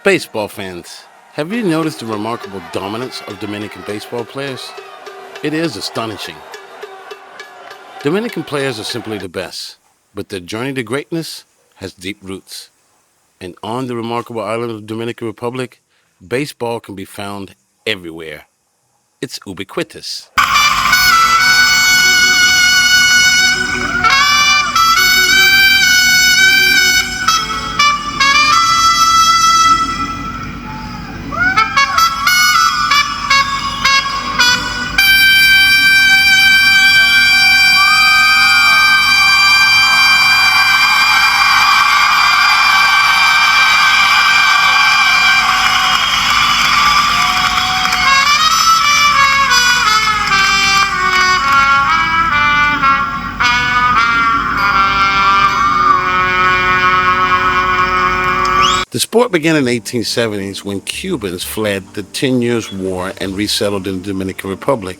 Baseball fans, have you noticed the remarkable dominance of Dominican baseball players? It is astonishing. Dominican players are simply the best, but their journey to greatness has deep roots. And on the remarkable island of Dominican Republic, baseball can be found everywhere. It's ubiquitous. The sport began in the 1870s when Cubans fled the 10 Years' War and resettled in the Dominican Republic.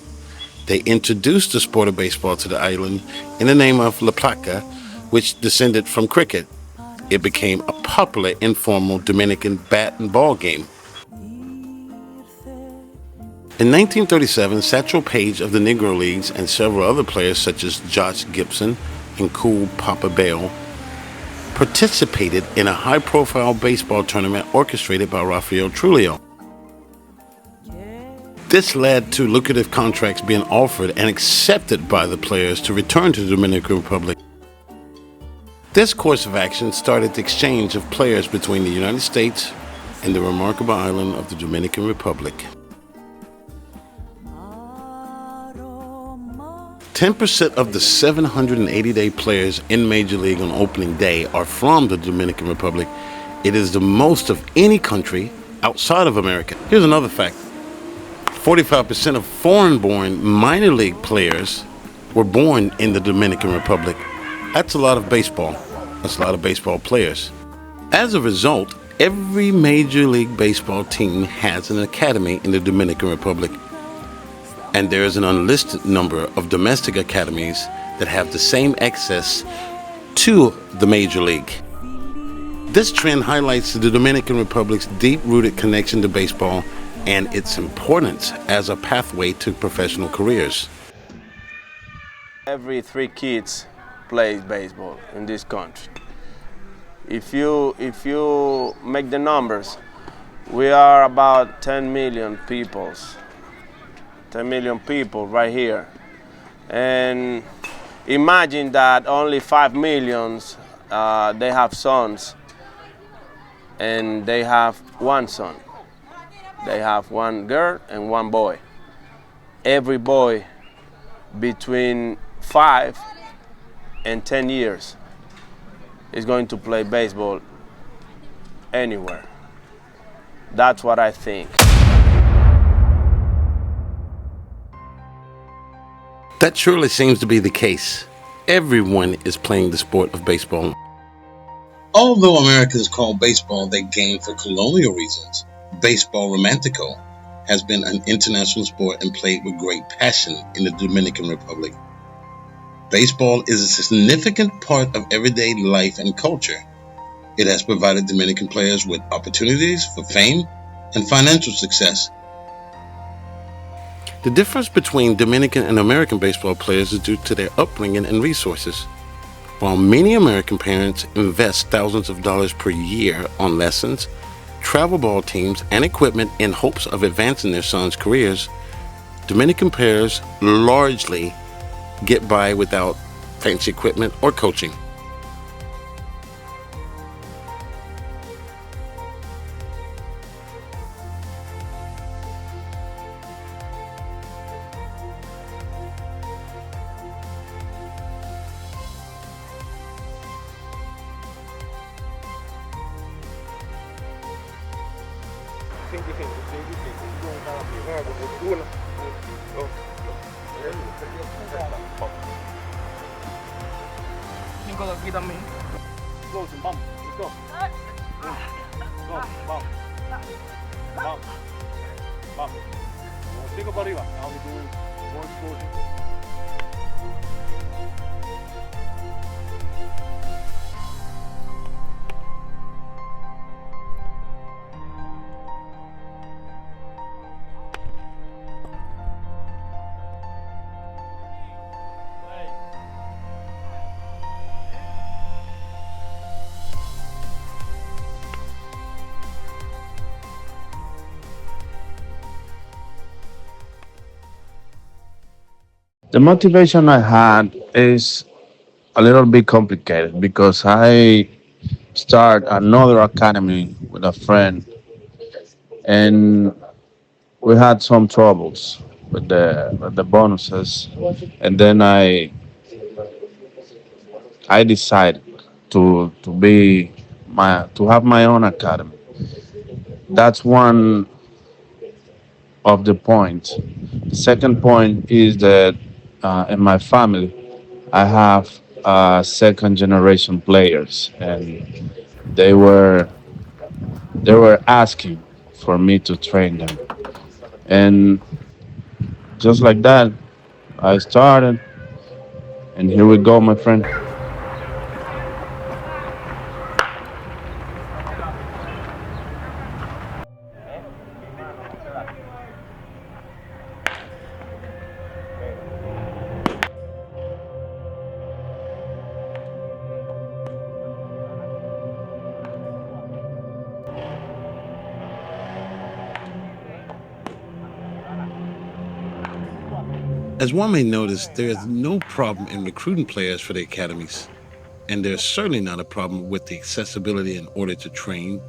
They introduced the sport of baseball to the island in the name of La Placa, which descended from cricket. It became a popular informal Dominican bat and ball game. In 1937, Satchel Paige of the Negro Leagues and several other players such as Josh Gibson and Cool Papa Bell participated in a high-profile baseball tournament orchestrated by Rafael Trujillo. This led to lucrative contracts being offered and accepted by the players to return to the Dominican Republic. This course of action started the exchange of players between the United States and the remarkable island of the Dominican Republic. 10% of the 780-day players in Major League on opening day are from the Dominican Republic. It is the most of any country outside of America. Here's another fact. 45% of foreign-born minor league players were born in the Dominican Republic. That's a lot of baseball. That's a lot of baseball players. As a result, every Major League Baseball team has an academy in the Dominican Republic. And there is an unlisted number of domestic academies that have the same access to the Major League. This trend highlights the Dominican Republic's deep-rooted connection to baseball and its importance as a pathway to professional careers. Every 3 kids plays baseball in this country. If you make the numbers, we are about 10 million people. 10 million people right here. And imagine that only 5 million, they have sons, and they have one son. They have one girl and one boy. Every boy between 5 and 10 years is going to play baseball anywhere. That's what I think. That surely seems to be the case. Everyone is playing the sport of baseball. Although Americans call baseball their game for colonial reasons, baseball romantico has been an international sport and played with great passion in the Dominican Republic. Baseball is a significant part of everyday life and culture. It has provided Dominican players with opportunities for fame and financial success. The difference between Dominican and American baseball players is due to their upbringing and resources. While many American parents invest thousands of dollars per year on lessons, travel ball teams, and equipment in hopes of advancing their sons' careers, Dominican players largely get by without fancy equipment or coaching. Cinco de aquí también. Vamos, let's go. Vamos. Vamos. 5 para arriba. I'll be doing more exposure. The motivation I had is a little bit complicated because I start another academy with a friend, and we had some troubles with the bonuses, and then I decided to have my own academy. That's one of the points. The second point is that in my family I have second generation players, and they were they were asking for me to train them, and just like that, I started, and here we go, my friend. As one may notice, there is no problem in recruiting players for the academies, and there's certainly not a problem with the accessibility in order to train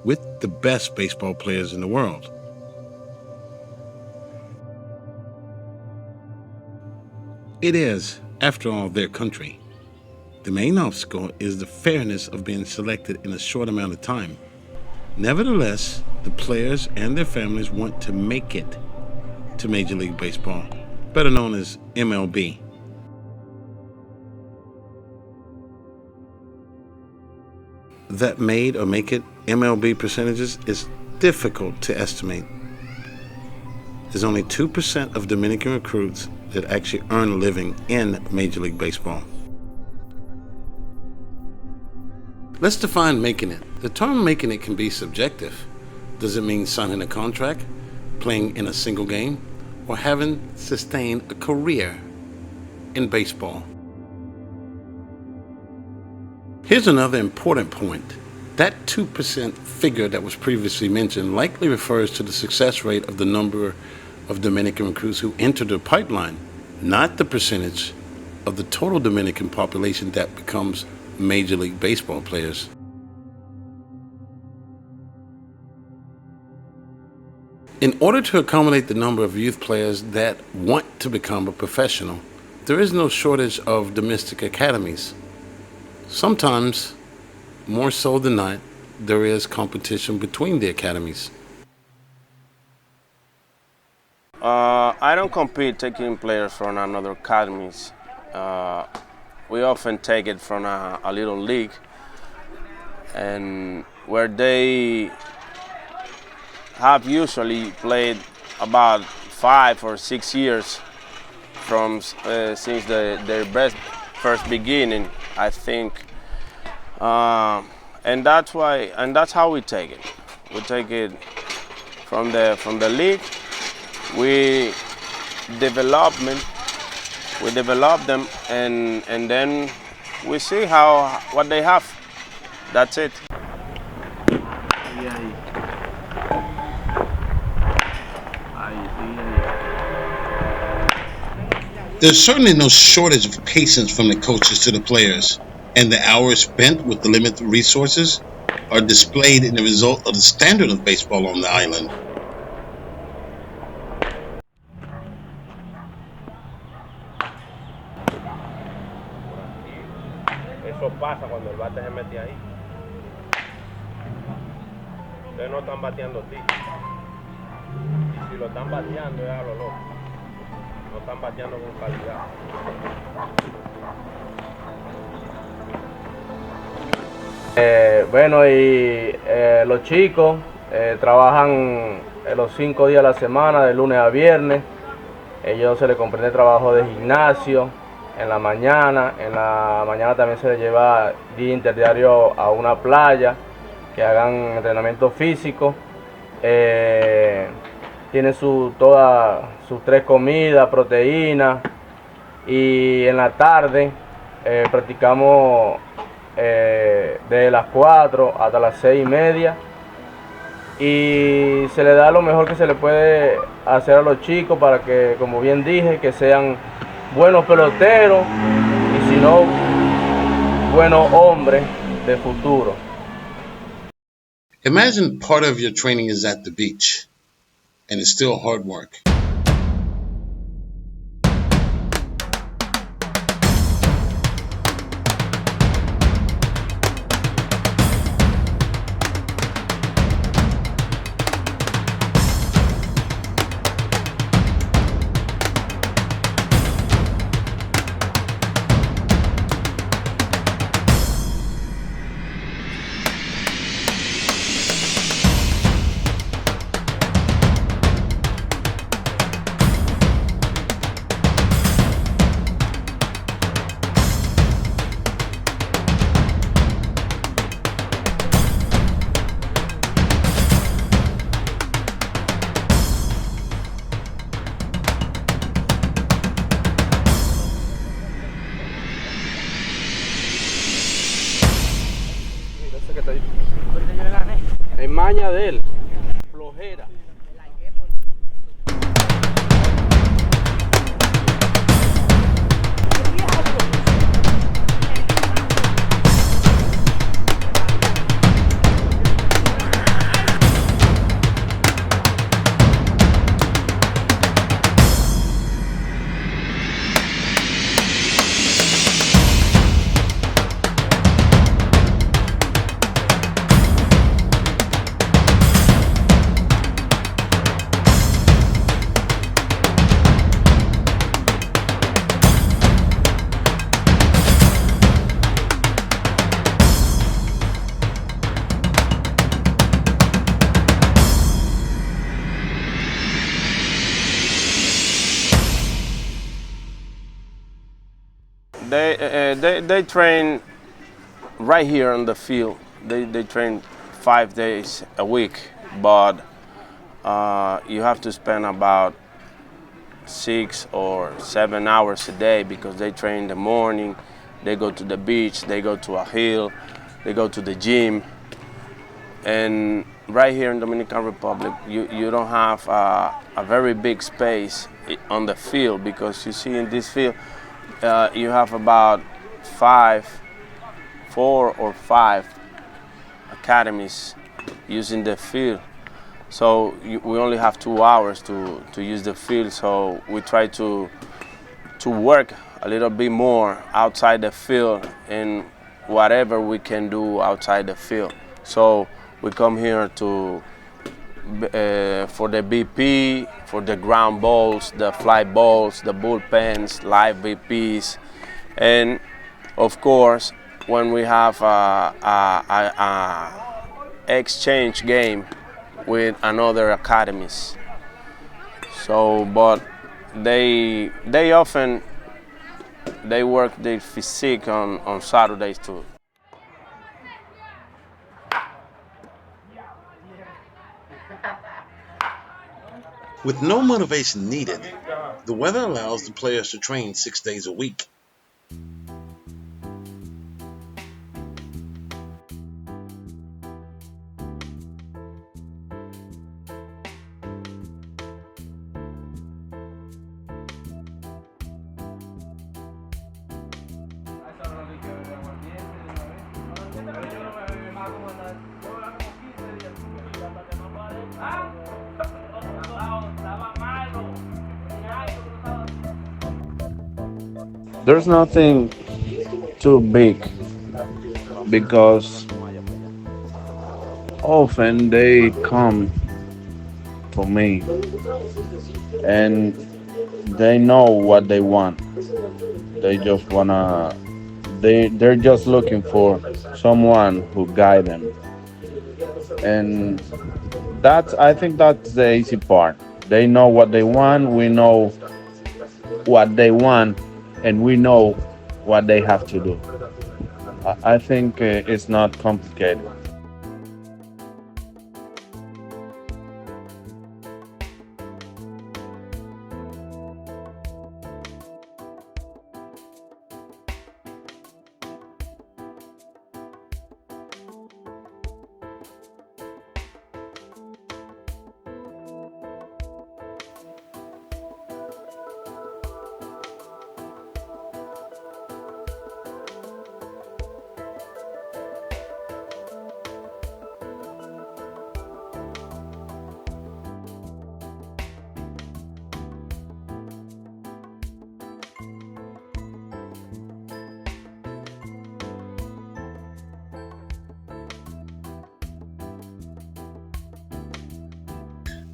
with the best baseball players in the world. It is, after all, their country. The main obstacle is the fairness of being selected in a short amount of time. Nevertheless, the players and their families want to make it to Major League Baseball, better known as MLB. That made or make it MLB percentages is difficult to estimate. There's only 2% of Dominican recruits that actually earn a living in Major League Baseball. Let's define making it. The term making it can be subjective. Does it mean signing a contract, playing in a single game, or having sustained a career in baseball? Here's another important point. That 2% figure that was previously mentioned likely refers to the success rate of the number of Dominican recruits who enter the pipeline, not the percentage of the total Dominican population that becomes Major League Baseball players. In order to accommodate the number of youth players that want to become a professional, there is no shortage of domestic academies. Sometimes, more so than not, there is competition between the academies. I don't compete taking players from another academies. We often take it from a little league, and where they have usually played about 5 or 6 years from since their best first beginning, I think, and that's how we take it. We take it from the league. We develop them, and then we see what they have. That's it. There's certainly no shortage of patience from the coaches to the players, and the hours spent with the limited resources are displayed in the result of the standard of baseball on the island. Eso pasa cuando el bate se mete ahí. Ustedes no están bateando ti. Y si lo están bateando es a lo loco. No están bateando con calidad. Bueno, y los chicos trabajan los 5 días a la semana, de lunes a viernes. Ellos se les comprende trabajo de gimnasio en la mañana también se les lleva día interdiario a una playa que hagan entrenamiento físico. Tienen todas sus 3 comidas, proteínas, y en la tarde practicamos de las 4 hasta las 6:30, y se le da lo mejor que se le puede hacer a los chicos para que, como bien dije, que sean buenos peloteros y si no, buenos hombres de futuro. Imagine part of your training is at the beach, and it's still hard work. Es maña de él, flojera. They train right here on the field. They train 5 days a week, but you have to spend about 6 or 7 hours a day because they train in the morning, they go to the beach, they go to a hill, they go to the gym. And right here in Dominican Republic, you don't have a very big space on the field because you see in this field, you have about 4 or 5 academies using the field. So we only have 2 hours to use the field. So we try to work a little bit more outside the field and whatever we can do outside the field. So we come here to for the BP, for the ground balls, the fly balls, the bullpens, live BPs, and of course when we have a exchange game with another academies. So, but they often they work their physique on Saturdays too. With no motivation needed, the weather allows the players to train 6 days a week. There's nothing too big because often they come for me and they know what they want. They just wanna they're just looking for someone who guide them. And that's I think that's the easy part. They know what they want, we know what they want, and we know what they have to do. I think it's not complicated.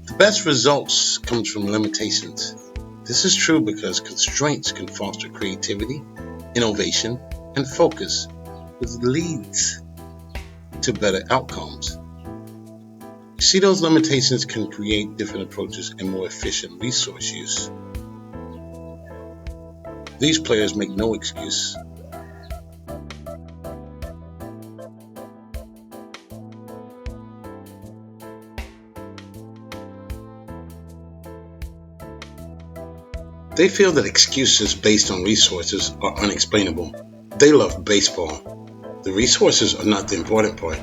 The best results comes from limitations. This is true because constraints can foster creativity, innovation, and focus, which leads to better outcomes. You see, those limitations can create different approaches and more efficient resource use. These players make no excuse. They feel that excuses based on resources are unexplainable. They love baseball. The resources are not the important part.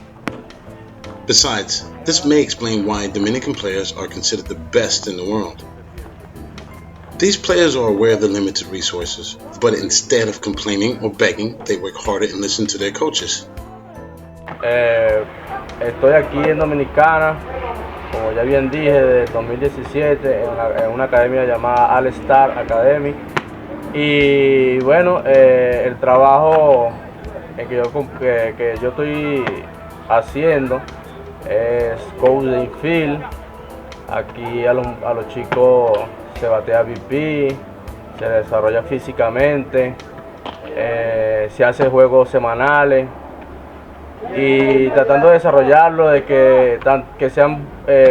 Besides, this may explain why Dominican players are considered the best in the world. These players are aware of the limited resources, but instead of complaining or begging, they work harder and listen to their coaches. Estoy aquí en Dominicana, como ya bien dije, de 2017 en una academia llamada All Star Academy. Y bueno, el trabajo que yo estoy haciendo es coach de infield. Aquí a los chicos se batea BP, se desarrolla físicamente, se hace juegos semanales y tratando de desarrollarlo, de que sean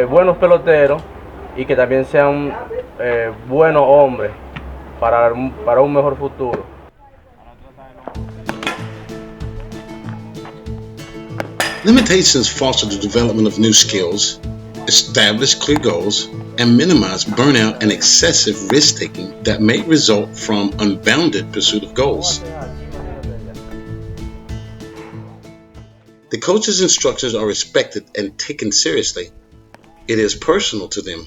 buenos peloteros y que también sean buenos hombres para un mejor futuro. Limitations foster the development of new skills, establish clear goals, and minimize burnout and excessive risk-taking that may result from unbounded pursuit of goals. The coach's instructions are respected and taken seriously. It is personal to them,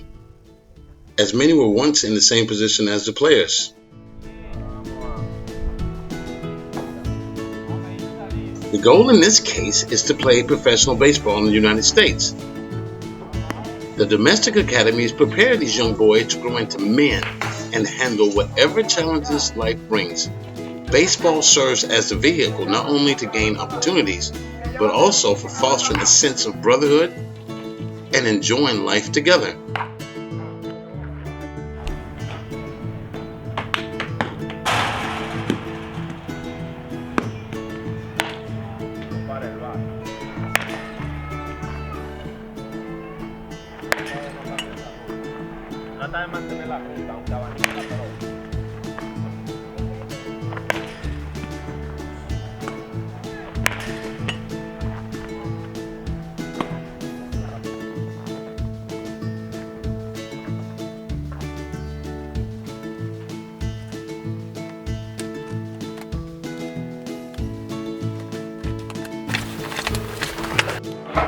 as many were once in the same position as the players. The goal in this case is to play professional baseball in the United States. The domestic academies prepare these young boys to grow into men and handle whatever challenges life brings. Baseball serves as a vehicle not only to gain opportunities, but also for fostering a sense of brotherhood and enjoying life together. Trata de mantener la punta, aunque abanique la pelota.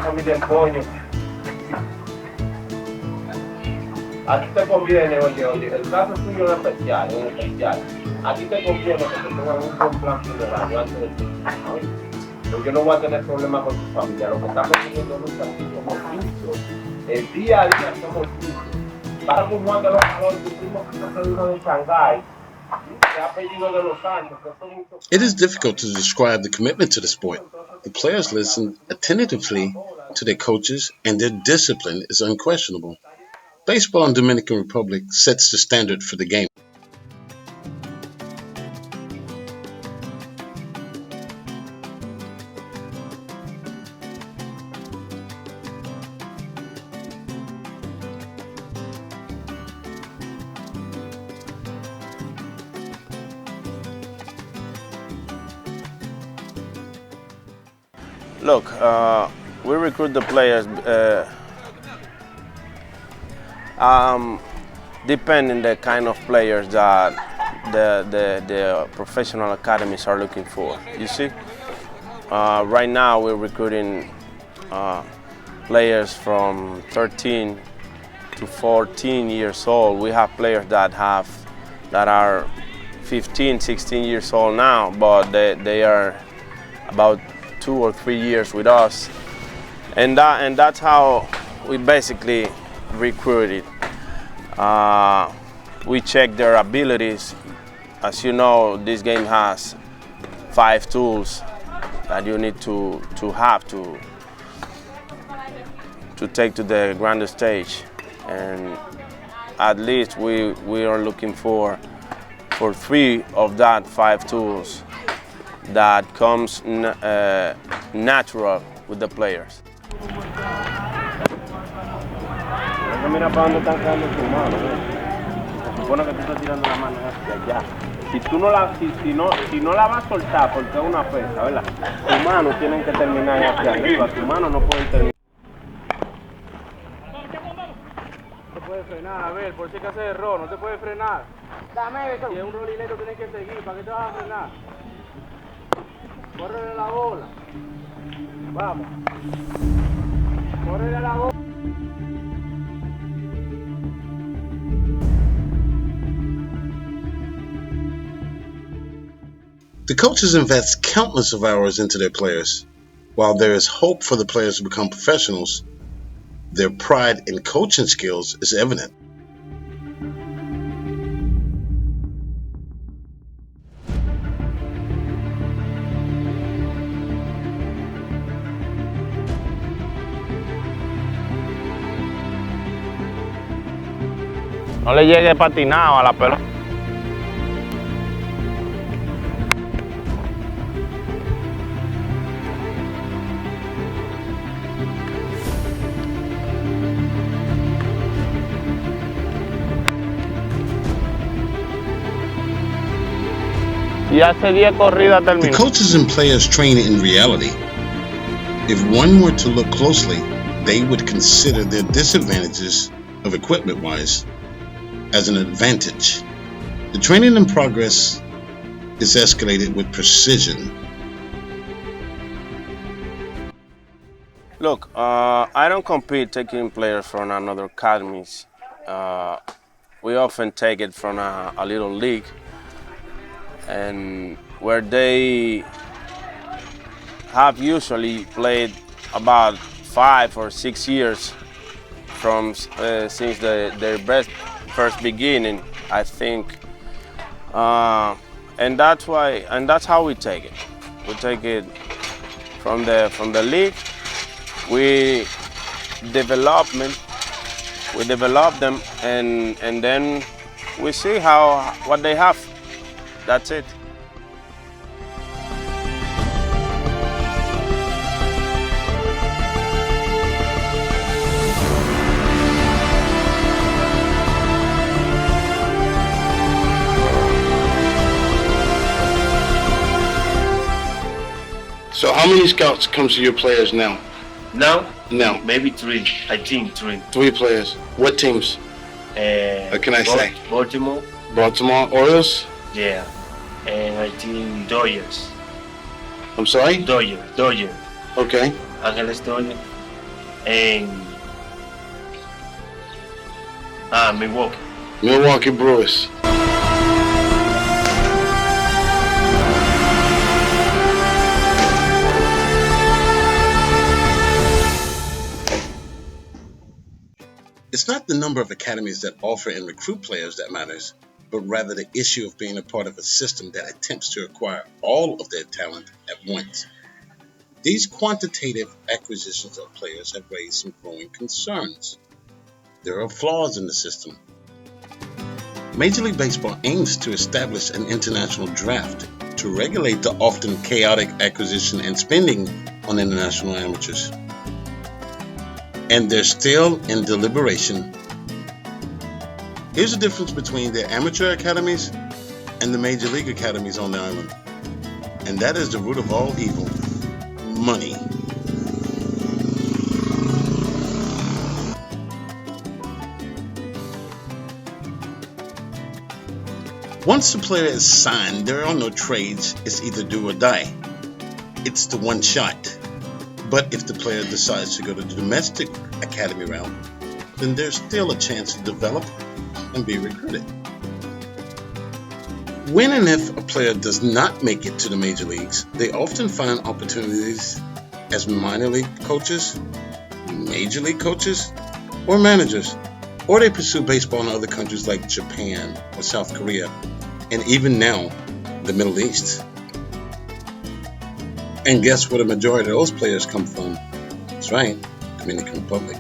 Familia el pollo. Aquí te conviene, oye, el caso tuyo es especial. Aquí te conviene que te pongan un buen plan funerario antes de ti. Porque yo no voy a tener problemas con tu familia. Lo que estamos teniendo es aquí somos justos. El día a día somos justos. Para un Juan de los Valores, tuvimos que hacer uno de Shanghái. It is difficult to describe the commitment to the sport. The players listen attentively to their coaches, and their discipline is unquestionable. Baseball in the Dominican Republic sets the standard for the game. Look, we recruit the players depending the kind of players that the professional academies are looking for. You see, right now we're recruiting players from 13 to 14 years old. We have players that are 15, 16 years old now, but they are about 2 or 3 years with us, and that's how we basically recruit it. We check their abilities. As you know, this game has 5 tools that you need to have to take to the grand stage. and at least we are looking for 3 of that 5 tools that comes natural with the players. Mira para dónde están quedando tus manos. Se supone que tú estás tirando la mano hacia allá. Si no la vas a soltar porque es una pesa, ¿verdad? Tus manos tienen que terminar hacia arriba. Tus manos no pueden terminar. No te puedes frenar, a ver, por si que hace error, no te puedes frenar. Dame eso. Si es un rolinero tienes que seguir, ¿para qué te vas a frenar? Córrele la bola. Vamos. Córrele la bola. The coaches invest countless of hours into their players. While there is hope for the players to become professionals, their pride in coaching skills is evident. No le llegue patinado a la pelota. Y hace 10 corridas The terminó. coaches and players train in reality. If one were to look closely, they would consider their disadvantages of equipment-wise as an advantage. The training in progress is escalated with precision. Look, I don't compete taking players from another academies. We often take it from a little league, and where they have usually played about 5 or 6 years from since their first beginning, I think, and that's how we take it. We take it from the league. We develop them, and then we see what they have. That's it. So how many scouts comes to your players now? Now, Now, maybe 3. I think 3. 3 players. What teams? What can I say? Baltimore, Baltimore Orioles? yeah, and I think Dodgers. I'm sorry? Dodgers. Okay. Angeles Dodgers, and Milwaukee. Milwaukee Brewers. It's not the number of academies that offer and recruit players that matters, but rather the issue of being a part of a system that attempts to acquire all of their talent at once. These quantitative acquisitions of players have raised some growing concerns. There are flaws in the system. Major League Baseball aims to establish an international draft to regulate the often chaotic acquisition and spending on international amateurs. And they're still in deliberation. Here's the difference between the amateur academies and the major league academies on the island. And that is the root of all evil: money. Once the player is signed, there are no trades. It's either do or die. It's the one shot. But if the player decides to go to the domestic academy route, then there's still a chance to develop and be recruited. When and if a player does not make it to the major leagues, they often find opportunities as minor league coaches, major league coaches, or managers, or they pursue baseball in other countries like Japan or South Korea, and even now, the Middle East. And guess where the majority of those players come from? That's right, Dominican Republic.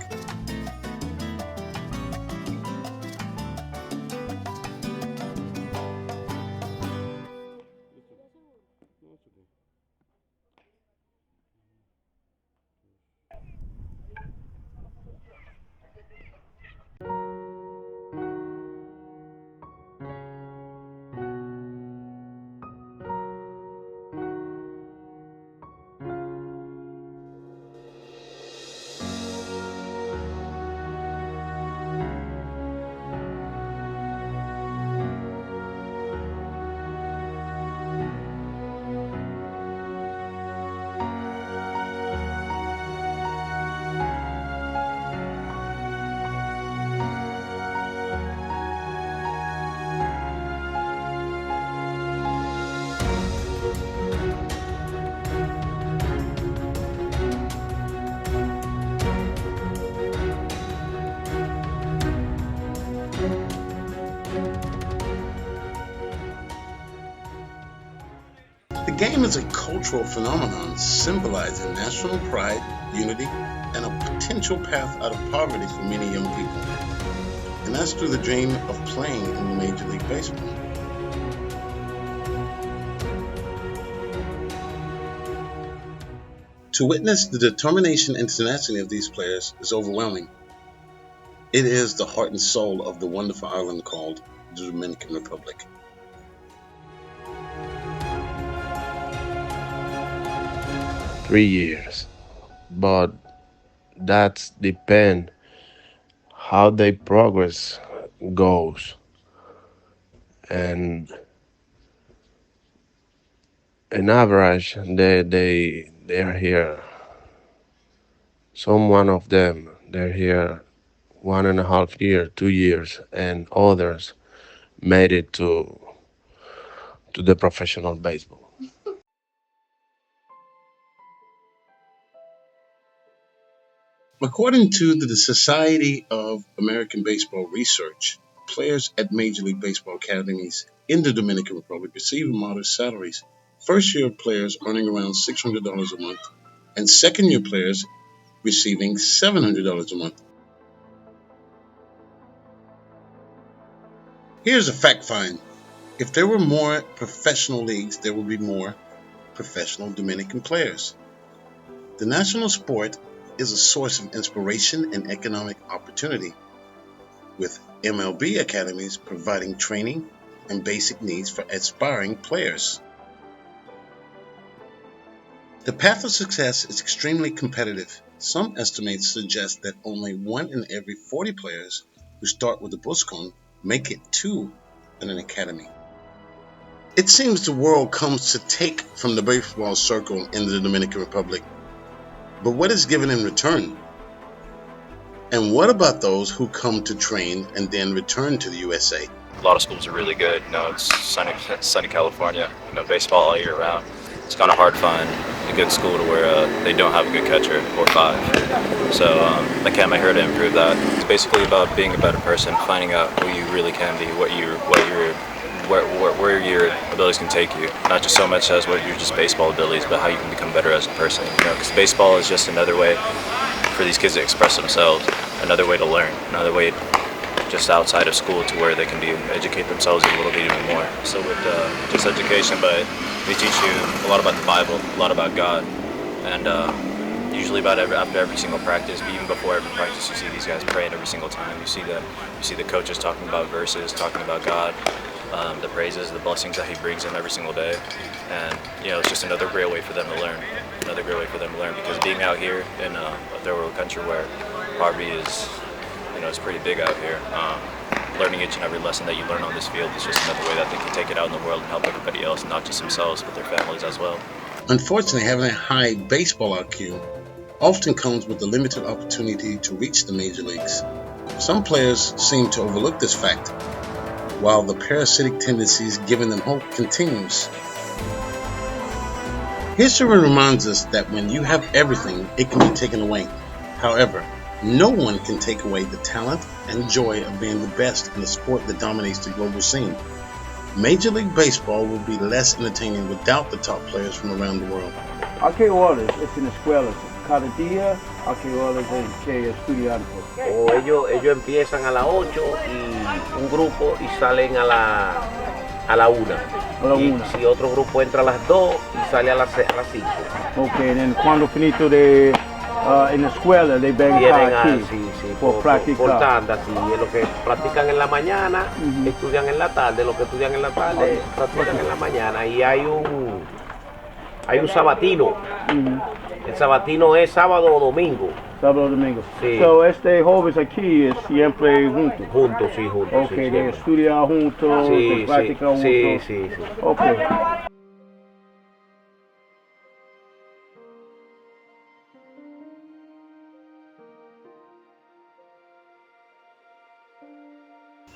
game is a cultural phenomenon symbolizing national pride, unity, and a potential path out of poverty for many young people. And that's through the dream of playing in Major League Baseball. To witness the determination and tenacity of these players is overwhelming. It is the heart and soul of the wonderful island called the Dominican Republic. Three years, but that's depend how their progress goes, and in average they're here. Some one of them they're here 1.5 year, 2 years, and others made it to the professional baseball. According to the Society of American Baseball Research, players at Major League Baseball academies in the Dominican Republic receive modest salaries. First-year players earning around $600 a month, and second-year players receiving $700 a month. Here's a fact find. If there were more professional leagues, there would be more professional Dominican players. The national sport is a source of inspiration and economic opportunity, with MLB academies providing training and basic needs for aspiring players. The path of success is extremely competitive. Some estimates suggest that only 1 in every 40 players who start with a Buscon make it to an academy. It seems the world comes to take from the baseball circle in the Dominican Republic. But what is given in return? And what about those who come to train and then return to the USA? A lot of schools are really good. It's sunny California. Baseball all year round. It's kind of hard to find a good school to where they don't have a good catcher or 5. So Academy here to improve that. It's basically about being a better person, finding out who you really can be, where your abilities can take you. Not just so much as what your just baseball abilities, but how you can become better as a person. Because baseball is just another way for these kids to express themselves, another way to learn, another way just outside of school to where they can educate themselves a little bit even more. So with just education, but they teach you a lot about the Bible, a lot about God, and usually after every single practice, even before every practice, you see these guys praying every single time. You see the coaches talking about verses, talking about God, the praises, the blessings that He brings them every single day, and it's just another great way for them to learn. Another great way for them to learn, because being out here in a third world country where poverty is, it's pretty big out here. Learning each and every lesson that you learn on this field is just another way that they can take it out in the world and help everybody else, not just themselves, but their families as well. Unfortunately, having a high baseball IQ often comes with a limited opportunity to reach the major leagues. Some players seem to overlook this fact, while the parasitic tendencies giving them hope continues. History reminds us that when you have everything, it can be taken away. However, no one can take away the talent and joy of being the best in the sport that dominates the global scene. Major League Baseball will be less entertaining without the top players from around the world. ¿A qué horas es en escuelas? ¿Cada día? ¿A qué horas hay que estudiar? O ellos empiezan a las 8 y un grupo y salen a la 1. A la 1. Si otro grupo entra a las 2 y sale a las 5. Ok, y cuando finito de en la escuela de vengan aquí por practicar. Por tandas, sí, es lo que practican en la mañana, estudian en la tarde, lo que estudian en la tarde, practican en la mañana, y hay un sabatino. El sabatino es sábado o domingo. Sábado o domingo. Sí. So, jóvenes aquí es siempre juntos. Juntos, sí, juntos. Ok, sí, de estudiar juntos, sí, de practicar juntos. Sí, sí, sí. Ok.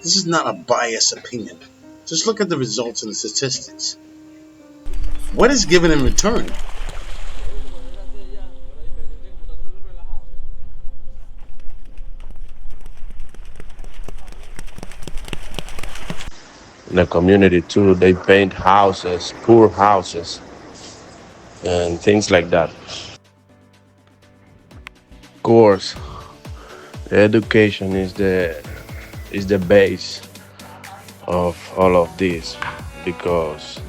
This is not a biased opinion. Just look at the results and the statistics. What is given in return? In the community too, they paint houses, poor houses, and things like that. Of course, education is the base of all of this because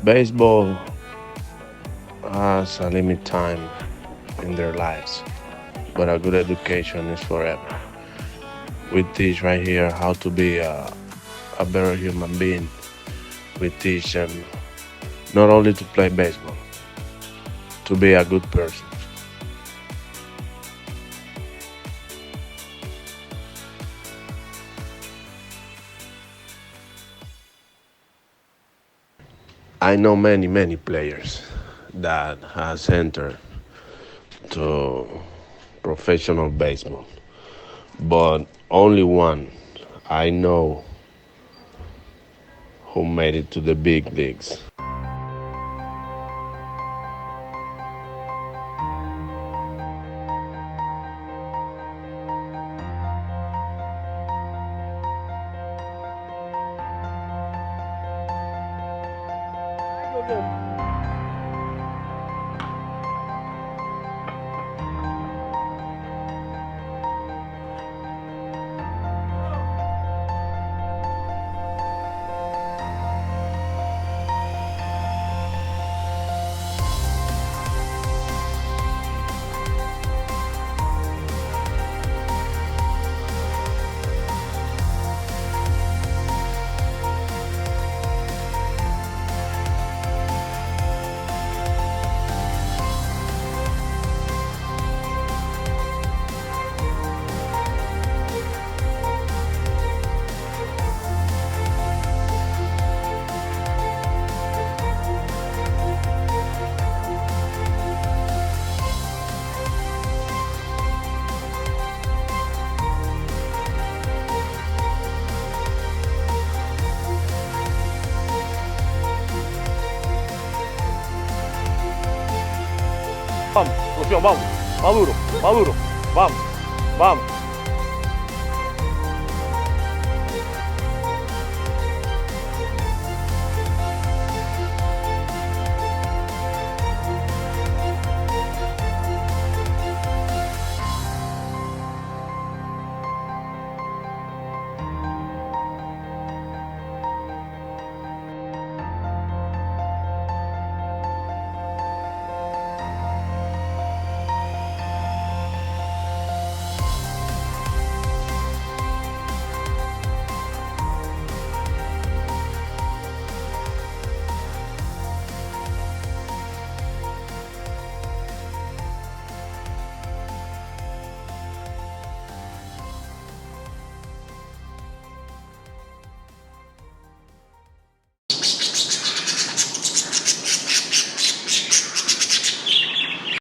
baseball has a limit time in their lives, but a good education is forever. We teach right here how to be a better human being. We teach them not only to play baseball, to be a good person. I know many players that has entered to professional baseball, but only one I know who made it to the big leagues. Vamos, Luciano, vamos. Maduro, Maduro. Vamos, vamos.